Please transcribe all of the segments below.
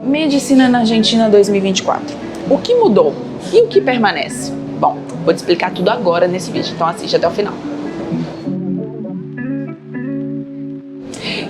Medicina na Argentina 2024. O que mudou e o que permanece? Bom, vou te explicar tudo agora nesse vídeo, então assiste até o final.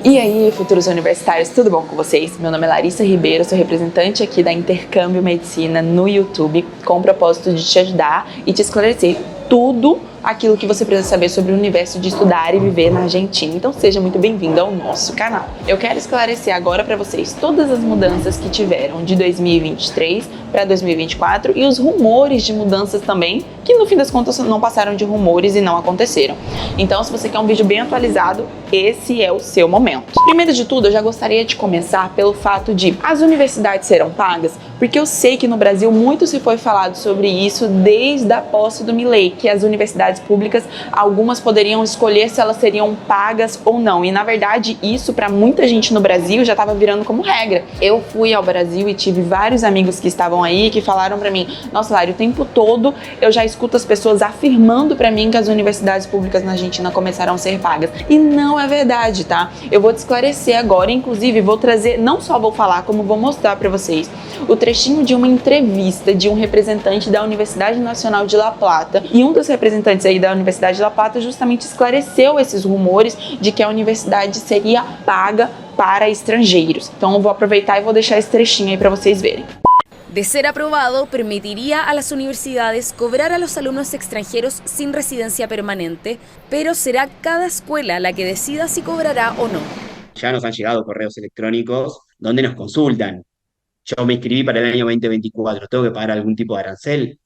E aí, futuros universitários, tudo bom com vocês? Meu nome é Larissa Ribeiro, sou representante aqui da Intercâmbio Medicina no YouTube, com o propósito de te ajudar e te esclarecer tudo aquilo que você precisa saber sobre o universo de estudar e viver na Argentina. Então seja muito bem-vindo ao nosso canal. Eu quero esclarecer agora para vocês todas as mudanças que tiveram de 2023 para 2024 e os rumores de mudanças também, que no fim das contas não passaram de rumores e não aconteceram. Então, se você quer um vídeo bem atualizado, esse é o seu momento. Primeiro de tudo, eu já gostaria de começar pelo fato de as universidades serão pagas, porque eu sei que no Brasil muito se foi falado sobre isso desde a posse do Milei, que as universidades públicas, algumas poderiam escolher se elas seriam pagas ou não. E na verdade, isso para muita gente no Brasil já estava virando como regra. Eu fui ao Brasil e tive vários amigos que estavam aí que falaram para mim: nossa, Lari, o tempo todo eu já escuto as pessoas afirmando para mim que as universidades públicas na Argentina começaram a ser pagas. E não é verdade, tá? Eu vou te esclarecer agora, inclusive vou trazer, não só vou falar, como vou mostrar para vocês o trechinho de uma entrevista de um representante da Universidade Nacional de La Plata. E um dos representantes aí da Universidade de La Plata justamente esclareceu esses rumores de que a universidade seria paga para estrangeiros. Então eu vou aproveitar e vou deixar esse trechinho aí para vocês verem. De ser aprobado, permitiría a las universidades cobrar a los alumnos extranjeros sin residencia permanente, pero será cada escuela la que decida si cobrará o no. Ya nos han llegado correos electrónicos donde nos consultan. Yo me inscribí para el año 2024, ¿tengo que pagar algún tipo de arancel?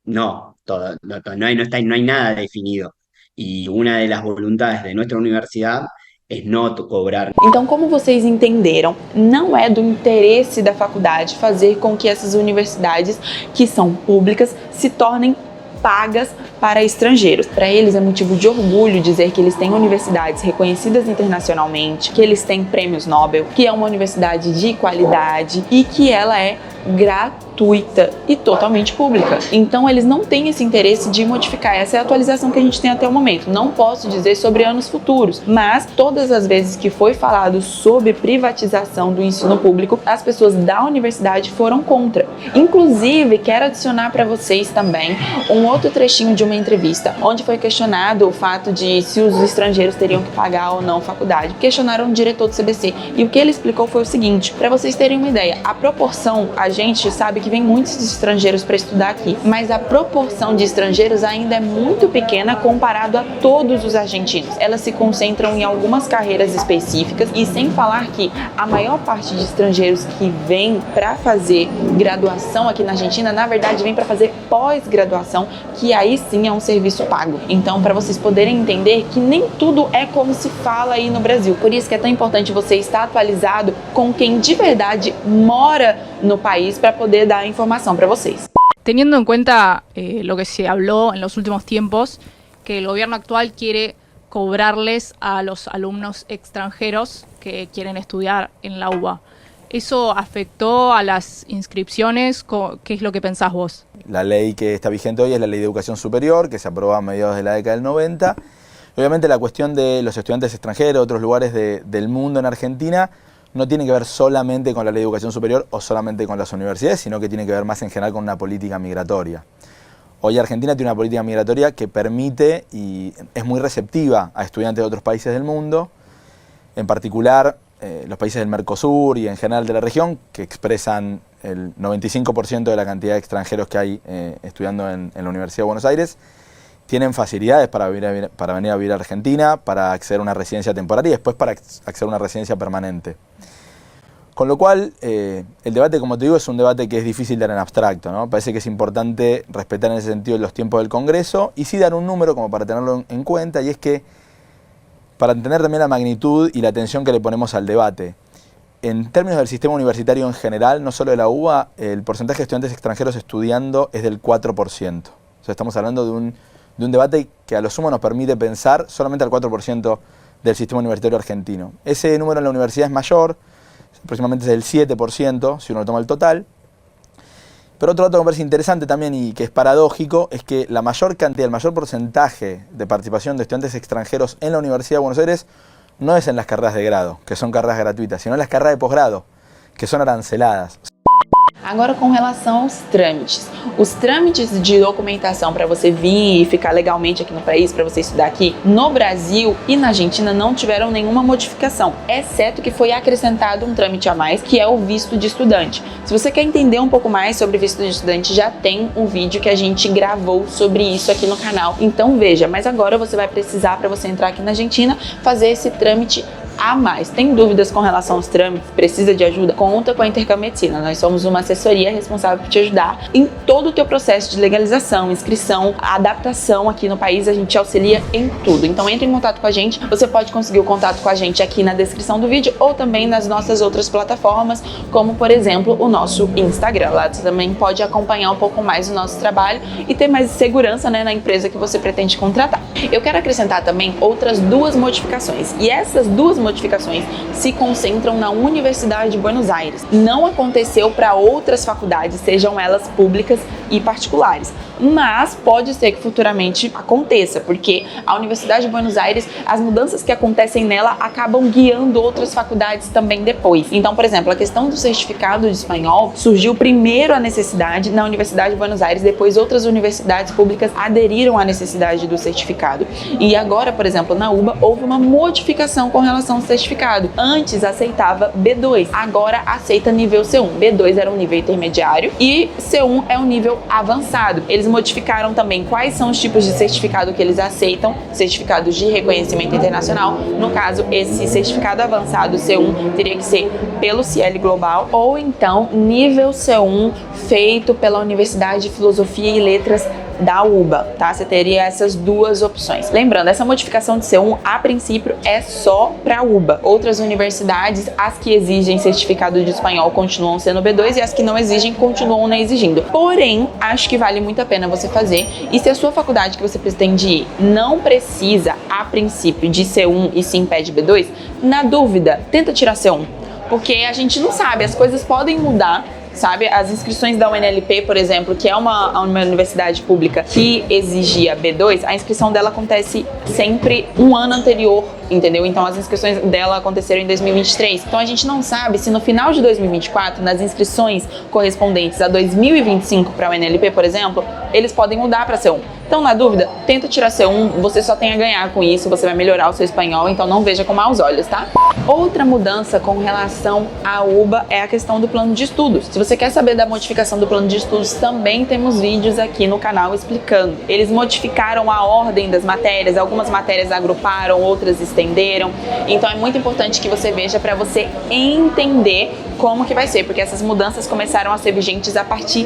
No, no hay nada definido. Y una de las voluntades de nuestra universidad es no cobrar. Então, como vocês entenderam, não é do interesse da faculdade fazer com que essas universidades que são públicas se tornem pagas para estrangeiros. Para eles é motivo de orgulho dizer que eles têm universidades reconhecidas internacionalmente, que eles têm prêmios Nobel, que é uma universidade de qualidade e que ela é gratuita e totalmente pública. Então eles não têm esse interesse de modificar. Essa é a atualização que a gente tem até o momento. Não posso dizer sobre anos futuros, mas todas as vezes que foi falado sobre privatização do ensino público, as pessoas da universidade foram contra. Inclusive, quero adicionar para vocês também um outro trechinho de uma entrevista, onde foi questionado o fato de se os estrangeiros teriam que pagar ou não faculdade. Questionaram o diretor do CBC e o que ele explicou foi o seguinte: para vocês terem uma ideia, a proporção, a gente sabe que vem muitos estrangeiros para estudar aqui, mas a proporção de estrangeiros ainda é muito pequena comparado a todos os argentinos. Elas se concentram em algumas carreiras específicas e sem falar que a maior parte de estrangeiros que vem para fazer graduação aqui na Argentina, na verdade vem para fazer pós-graduação, que aí sim é um serviço pago. Então, para vocês poderem entender que nem tudo é como se fala aí no Brasil. Por isso que é tão importante você estar atualizado com quem de verdade mora no país para poder dar informação para vocês. Teniendo en cuenta lo que se habló en los últimos tiempos, que el gobierno actual quiere cobrarles a los alumnos extranjeros que quieren estudiar en la UBA, ¿eso afectó a las inscripciones? ¿Qué es lo que pensás vos? La ley que está vigente hoy es la Ley de Educación Superior, que se aprobó a mediados de la década del 90. Obviamente la cuestión de los estudiantes extranjeros de otros lugares del mundo en Argentina no tiene que ver solamente con la Ley de Educación Superior o solamente con las universidades, sino que tiene que ver más en general con una política migratoria. Hoy Argentina tiene una política migratoria que permite y es muy receptiva a estudiantes de otros países del mundo, en particular los países del Mercosur y en general de la región, que expresan el 95% de la cantidad de extranjeros que hay estudiando en la Universidad de Buenos Aires, tienen facilidades para venir a vivir a Argentina, para acceder a una residencia temporaria y después para acceder a una residencia permanente. Con lo cual, el debate, como te digo, es un debate que es difícil de dar en abstracto, ¿no? Parece que es importante respetar en ese sentido los tiempos del Congreso y sí dar un número como para tenerlo en cuenta, y es que para entender también la magnitud y la atención que le ponemos al debate. En términos del sistema universitario en general, no solo de la UBA, el porcentaje de estudiantes extranjeros estudiando es del 4%. O sea, estamos hablando de un debate que a lo sumo nos permite pensar solamente al 4% del sistema universitario argentino. Ese número en la universidad es mayor, aproximadamente es del 7% si uno toma el total. Pero otro dato que me parece interesante también y que es paradójico es que la mayor cantidad, el mayor porcentaje de participación de estudiantes extranjeros en la Universidad de Buenos Aires no es en las carreras de grado, que son carreras gratuitas, sino en las carreras de posgrado, que son aranceladas. Agora, com relação aos trâmites. Os trâmites de documentação para você vir e ficar legalmente aqui no país, para você estudar aqui, no Brasil e na Argentina não tiveram nenhuma modificação, exceto que foi acrescentado um trâmite a mais, que é o visto de estudante. Se você quer entender um pouco mais sobre visto de estudante, já tem um vídeo que a gente gravou sobre isso aqui no canal, então veja. Mas agora você vai precisar, para você entrar aqui na Argentina, fazer esse trâmite a mais. Tem dúvidas com relação aos trâmites? Precisa de ajuda? Conta com a Intercam Medicina. Nós somos uma assessoria responsável por te ajudar em todo o teu processo de legalização, inscrição, adaptação aqui no país. A gente auxilia em tudo. Então entre em contato com a gente. Você pode conseguir o contato com a gente aqui na descrição do vídeo ou também nas nossas outras plataformas, como por exemplo o nosso Instagram. Lá você também pode acompanhar um pouco mais o nosso trabalho e ter mais segurança, né, na empresa que você pretende contratar. Eu quero acrescentar também outras duas modificações, e essas duas modificações se concentram na Universidade de Buenos Aires. Não aconteceu para outras faculdades, sejam elas públicas e particulares, mas pode ser que futuramente aconteça, porque a Universidade de Buenos Aires, as mudanças que acontecem nela acabam guiando outras faculdades também depois. Então, por exemplo, a questão do certificado de espanhol surgiu primeiro a necessidade na Universidade de Buenos Aires, depois outras universidades públicas aderiram à necessidade do certificado. E agora, por exemplo, na UBA houve uma modificação com relação ao certificado. Antes aceitava B2, agora aceita nível C1. B2 era um nível intermediário e C1 é um nível avançado. Eles modificaram também quais são os tipos de certificado que eles aceitam, certificados de reconhecimento internacional. No caso, esse certificado avançado C1 teria que ser pelo Ciel Global ou então nível C1 feito pela Universidade de Filosofia e Letras da UBA, tá? Você teria essas duas opções. Lembrando, essa modificação de C1, a princípio, é só para a UBA. Outras universidades, as que exigem certificado de espanhol, continuam sendo B2 e as que não exigem, continuam não exigindo. Porém, acho que vale muito a pena você fazer. E se a sua faculdade que você pretende ir não precisa, a princípio, de C1 e sim pede B2, na dúvida, tenta tirar C1. Porque a gente não sabe, as coisas podem mudar, sabe? As inscrições da UNLP, por exemplo, que é uma universidade pública que exigia B2, a inscrição dela acontece sempre um ano anterior, entendeu? Então as inscrições dela aconteceram em 2023. Então a gente não sabe se no final de 2024, nas inscrições correspondentes a 2025 para a UNLP, por exemplo, eles podem mudar para C1. Então, na dúvida, tenta tirar C1, você só tem a ganhar com isso, você vai melhorar o seu espanhol, então não veja com maus olhos, tá? Outra mudança com relação à UBA é a questão do plano de estudos. Se você quer saber da modificação do plano de estudos, também temos vídeos aqui no canal explicando. Eles modificaram a ordem das matérias, algumas matérias agruparam, outras estenderam, então é muito importante que você veja para você entender como que vai ser, porque essas mudanças começaram a ser vigentes a partir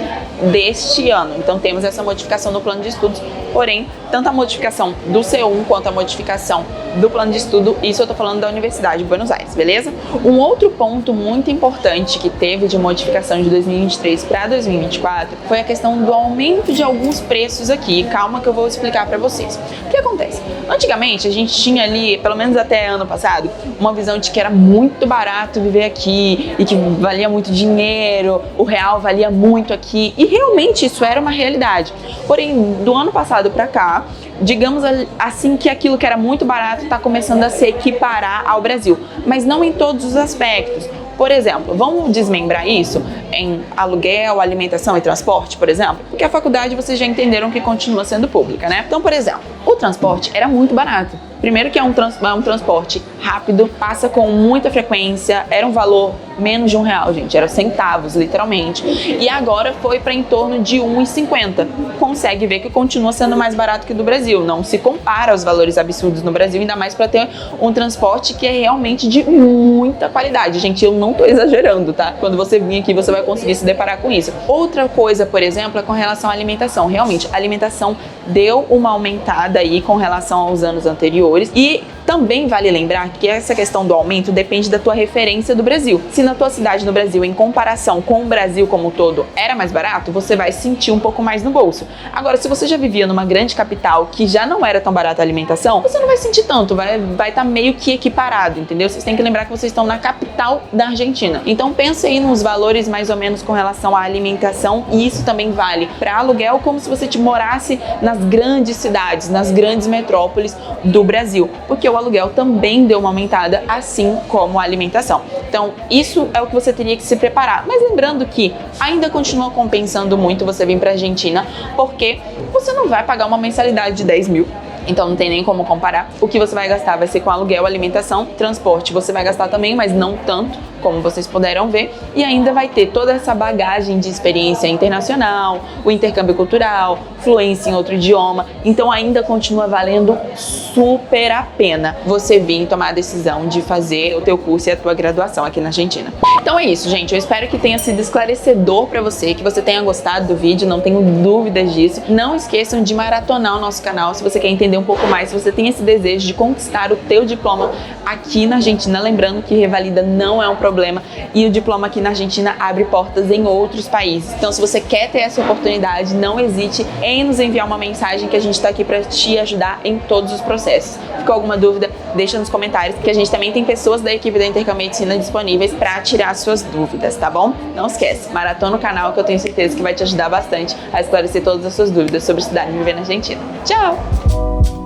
deste ano. Então temos essa modificação no plano de estudos, porém, tanto a modificação do C1 quanto a modificação do plano de estudo, isso eu tô falando da Universidade de Buenos Aires, beleza? Um outro ponto muito importante que teve de modificação de 2023 para 2024 foi a questão do aumento de alguns preços aqui. Calma que eu vou explicar para vocês. O que acontece? Antigamente a gente tinha ali, pelo menos até ano passado, uma visão de que era muito barato viver aqui e que valia muito dinheiro, o real valia muito aqui, e realmente isso era uma realidade. Porém, do ano passado para cá, digamos assim que aquilo que era muito barato está começando a se equiparar ao Brasil, mas não em todos os aspectos. Por exemplo, vamos desmembrar isso em aluguel, alimentação e transporte, por exemplo? Porque a faculdade vocês já entenderam que continua sendo pública, né? Então, por exemplo, o transporte era muito barato. Primeiro que é um transporte rápido, passa com muita frequência, era um valor menos de R$1, gente, era centavos, literalmente. E agora foi para em torno de R$1,50. Consegue ver que continua sendo mais barato que o do Brasil. Não se compara aos valores absurdos no Brasil, ainda mais para ter um transporte que é realmente de muita qualidade. Gente, eu não tô exagerando, tá? Quando você vir aqui, você vai conseguir se deparar com isso. Outra coisa, por exemplo, é com relação à alimentação. Realmente, a alimentação deu uma aumentada aí com relação aos anos anteriores. E também vale lembrar que essa questão do aumento depende da tua referência do Brasil. Se na tua cidade no Brasil, em comparação com o Brasil como um todo, era mais barato, você vai sentir um pouco mais no bolso. Agora, se você já vivia numa grande capital que já não era tão barata a alimentação, você não vai sentir tanto, vai estar meio que equiparado, entendeu? Vocês têm que lembrar que vocês estão na capital da Argentina. Então pense aí nos valores mais ou menos com relação à alimentação, e isso também vale para aluguel, como se você morasse nas grandes cidades, nas grandes metrópoles do Brasil. Porque o aluguel também deu uma aumentada, assim como a alimentação. Então, isso é o que você teria que se preparar. Mas lembrando que ainda continua compensando muito você vir para a Argentina, porque você não vai pagar uma mensalidade de 10 mil. Então não tem nem como comparar. O que você vai gastar vai ser com aluguel, alimentação, transporte. Você vai gastar também, mas não tanto, como vocês puderam ver. E ainda vai ter toda essa bagagem de experiência internacional, o intercâmbio cultural, fluência em outro idioma. Então ainda continua valendo super a pena você vir tomar a decisão de fazer o teu curso e a tua graduação aqui na Argentina. Então é isso, gente. Eu espero que tenha sido esclarecedor para você, que você tenha gostado do vídeo, não tenho dúvidas disso. Não esqueçam de maratonar o nosso canal se você quer entender um pouco mais, se você tem esse desejo de conquistar o teu diploma aqui na Argentina. Lembrando que revalida não é um problema e o diploma aqui na Argentina abre portas em outros países. Então, se você quer ter essa oportunidade, não hesite em nos enviar uma mensagem, que a gente está aqui para te ajudar em todos os processos. Ficou alguma dúvida? Deixa nos comentários, que a gente também tem pessoas da equipe da Intercâmbio Medicina disponíveis para tirar suas dúvidas, tá bom? Não esquece, maratona o canal, que eu tenho certeza que vai te ajudar bastante a esclarecer todas as suas dúvidas sobre estudar e viver na Argentina. Tchau!